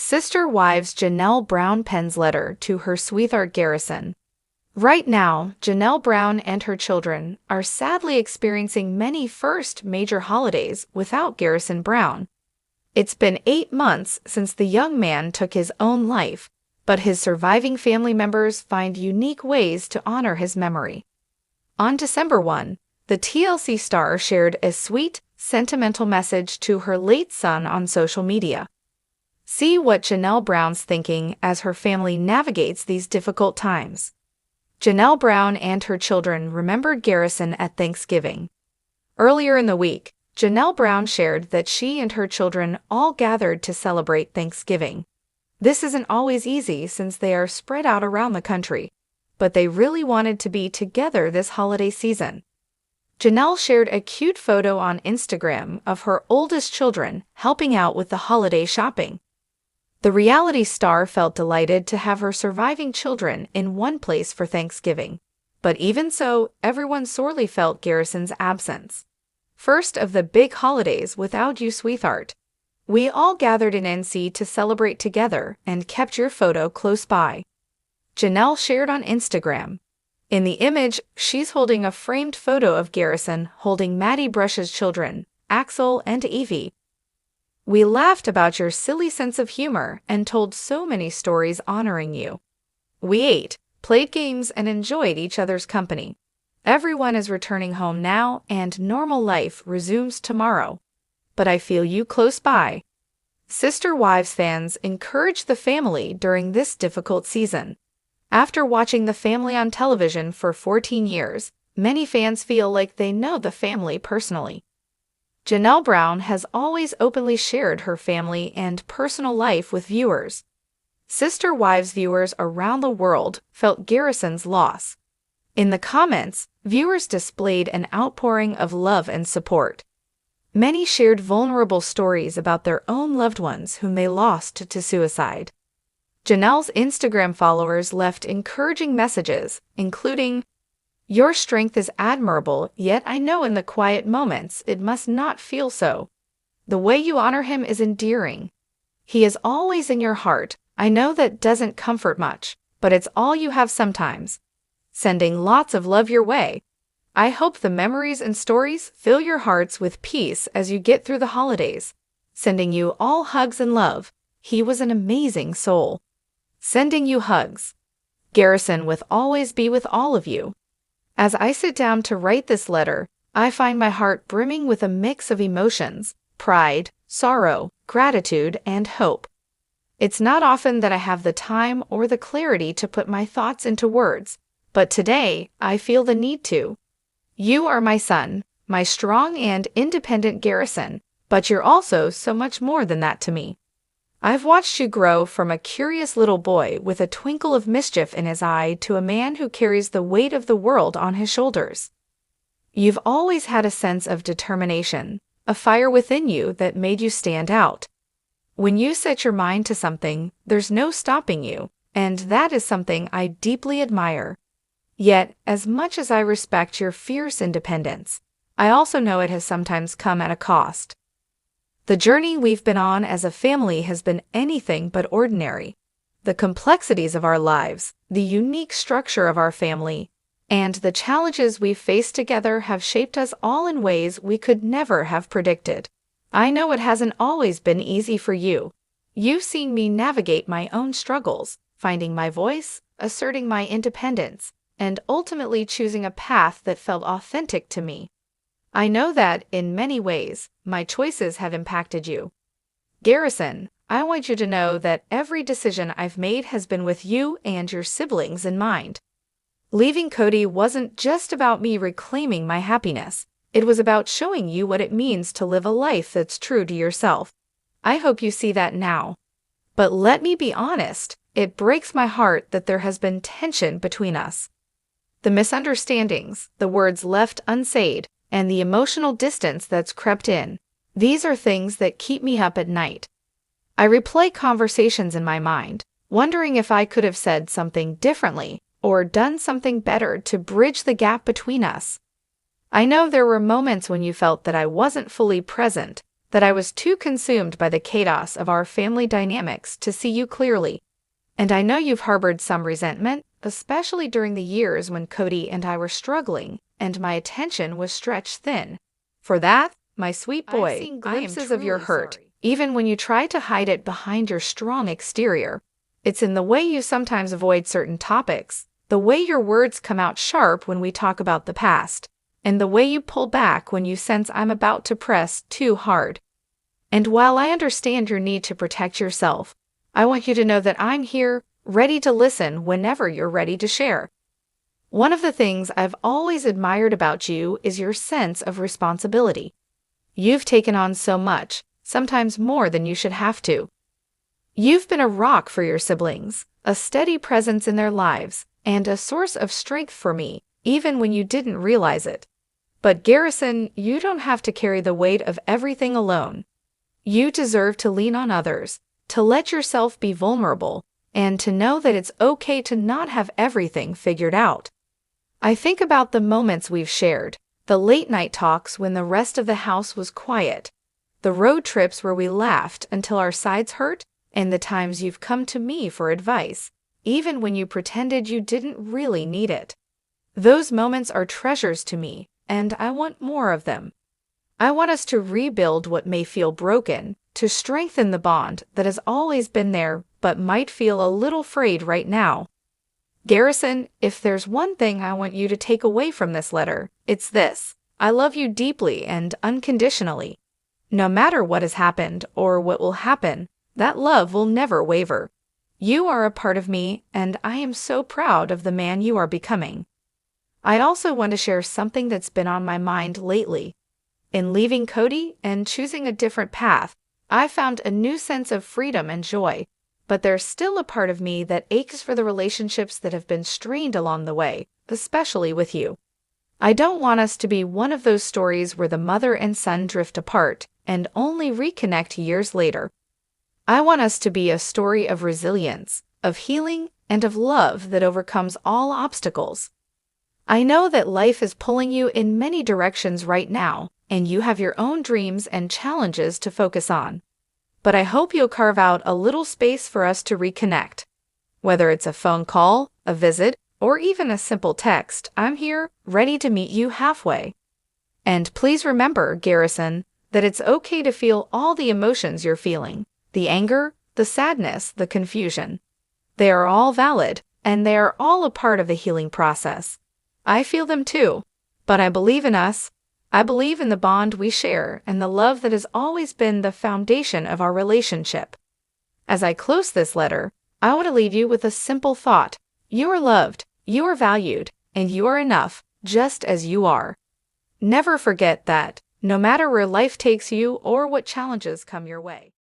Sister wives Janelle Brown pens letter to her sweetheart Garrison. Right now, Janelle Brown and her children are sadly experiencing many first major holidays without Garrison Brown. It's been 8 months since the young man took his own life, but his surviving family members find unique ways to honor his memory. On December 1, the TLC star shared a sweet, sentimental message to her late son on social media. See what Janelle Brown's thinking as her family navigates these difficult times. Janelle Brown and her children remembered Garrison at Thanksgiving. Earlier in the week, Janelle Brown shared that she and her children all gathered to celebrate Thanksgiving. This isn't always easy since they are spread out around the country, but they really wanted to be together this holiday season. Janelle shared a cute photo on Instagram of her oldest children helping out with the holiday shopping. The reality star felt delighted to have her surviving children in one place for Thanksgiving. But even so, everyone sorely felt Garrison's absence. First of the big holidays without you, sweetheart. We all gathered in NC to celebrate together and kept your photo close by. Janelle shared on Instagram. In the image, she's holding a framed photo of Garrison holding Maddie Brush's children, Axel and Evie. We laughed about your silly sense of humor and told so many stories honoring you. We ate, played games, and enjoyed each other's company. Everyone is returning home now and normal life resumes tomorrow. But I feel you close by. Sister Wives fans encourage the family during this difficult season. After watching the family on television for 14 years, many fans feel like they know the family personally. Janelle Brown has always openly shared her family and personal life with viewers. Sister Wives viewers around the world felt Garrison's loss. In the comments, viewers displayed an outpouring of love and support. Many shared vulnerable stories about their own loved ones whom they lost to suicide. Janelle's Instagram followers left encouraging messages, including, "Your strength is admirable, yet I know in the quiet moments it must not feel so. The way you honor him is endearing. He is always in your heart. I know that doesn't comfort much, but it's all you have sometimes. Sending lots of love your way. I hope the memories and stories fill your hearts with peace as you get through the holidays. Sending you all hugs and love. He was an amazing soul. Sending you hugs. Garrison will always be with all of you." As I sit down to write this letter, I find my heart brimming with a mix of emotions: pride, sorrow, gratitude, and hope. It's not often that I have the time or the clarity to put my thoughts into words, but today I feel the need to. You are my son, my strong and independent Garrison, but you're also so much more than that to me. I've watched you grow from a curious little boy with a twinkle of mischief in his eye to a man who carries the weight of the world on his shoulders. You've always had a sense of determination, a fire within you that made you stand out. When you set your mind to something, there's no stopping you, and that is something I deeply admire. Yet, as much as I respect your fierce independence, I also know it has sometimes come at a cost. The journey we've been on as a family has been anything but ordinary. The complexities of our lives, the unique structure of our family, and the challenges we've faced together have shaped us all in ways we could never have predicted. I know it hasn't always been easy for you. You've seen me navigate my own struggles, finding my voice, asserting my independence, and ultimately choosing a path that felt authentic to me. I know that, in many ways, my choices have impacted you. Garrison, I want you to know that every decision I've made has been with you and your siblings in mind. Leaving Cody wasn't just about me reclaiming my happiness. It was about showing you what it means to live a life that's true to yourself. I hope you see that now. But let me be honest, it breaks my heart that there has been tension between us. The misunderstandings, the words left unsaid, and the emotional distance that's crept in. These are things that keep me up at night. I replay conversations in my mind, wondering if I could have said something differently or done something better to bridge the gap between us. I know there were moments when you felt that I wasn't fully present, that I was too consumed by the chaos of our family dynamics to see you clearly. And I know you've harbored some resentment, especially during the years when Cody and I were struggling and my attention was stretched thin. For that, my sweet boy, I'm glimpses of your hurt, even when you try to hide it behind your strong exterior. It's in the way you sometimes avoid certain topics, the way your words come out sharp when we talk about the past, and the way you pull back when you sense I'm about to press too hard. And while I understand your need to protect yourself, I want you to know that I'm here, ready to listen whenever you're ready to share. One of the things I've always admired about you is your sense of responsibility. You've taken on so much, sometimes more than you should have to. You've been a rock for your siblings, a steady presence in their lives, and a source of strength for me, even when you didn't realize it. But Garrison, you don't have to carry the weight of everything alone. You deserve to lean on others, to let yourself be vulnerable, and to know that it's okay to not have everything figured out. I think about the moments we've shared, the late-night talks when the rest of the house was quiet, the road trips where we laughed until our sides hurt, and the times you've come to me for advice, even when you pretended you didn't really need it. Those moments are treasures to me, and I want more of them. I want us to rebuild what may feel broken, to strengthen the bond that has always been there but might feel a little frayed right now. Garrison, if there's one thing I want you to take away from this letter, it's this: I love you deeply and unconditionally. No matter what has happened or what will happen, that love will never waver. You are a part of me, and I am so proud of the man you are becoming. I also want to share something that's been on my mind lately. In leaving Cody and choosing a different path, I found a new sense of freedom and joy, but there's still a part of me that aches for the relationships that have been strained along the way, especially with you. I don't want us to be one of those stories where the mother and son drift apart and only reconnect years later. I want us to be a story of resilience, of healing, and of love that overcomes all obstacles. I know that life is pulling you in many directions right now, and you have your own dreams and challenges to focus on. But I hope you'll carve out a little space for us to reconnect. Whether it's a phone call, a visit, or even a simple text, I'm here, ready to meet you halfway. And please remember, Garrison, that it's okay to feel all the emotions you're feeling: the anger, the sadness, the confusion. They are all valid, and they are all a part of the healing process. I feel them too, but I believe in us. I believe in the bond we share and the love that has always been the foundation of our relationship. As I close this letter, I want to leave you with a simple thought: you are loved, you are valued, and you are enough, just as you are. Never forget that, no matter where life takes you or what challenges come your way.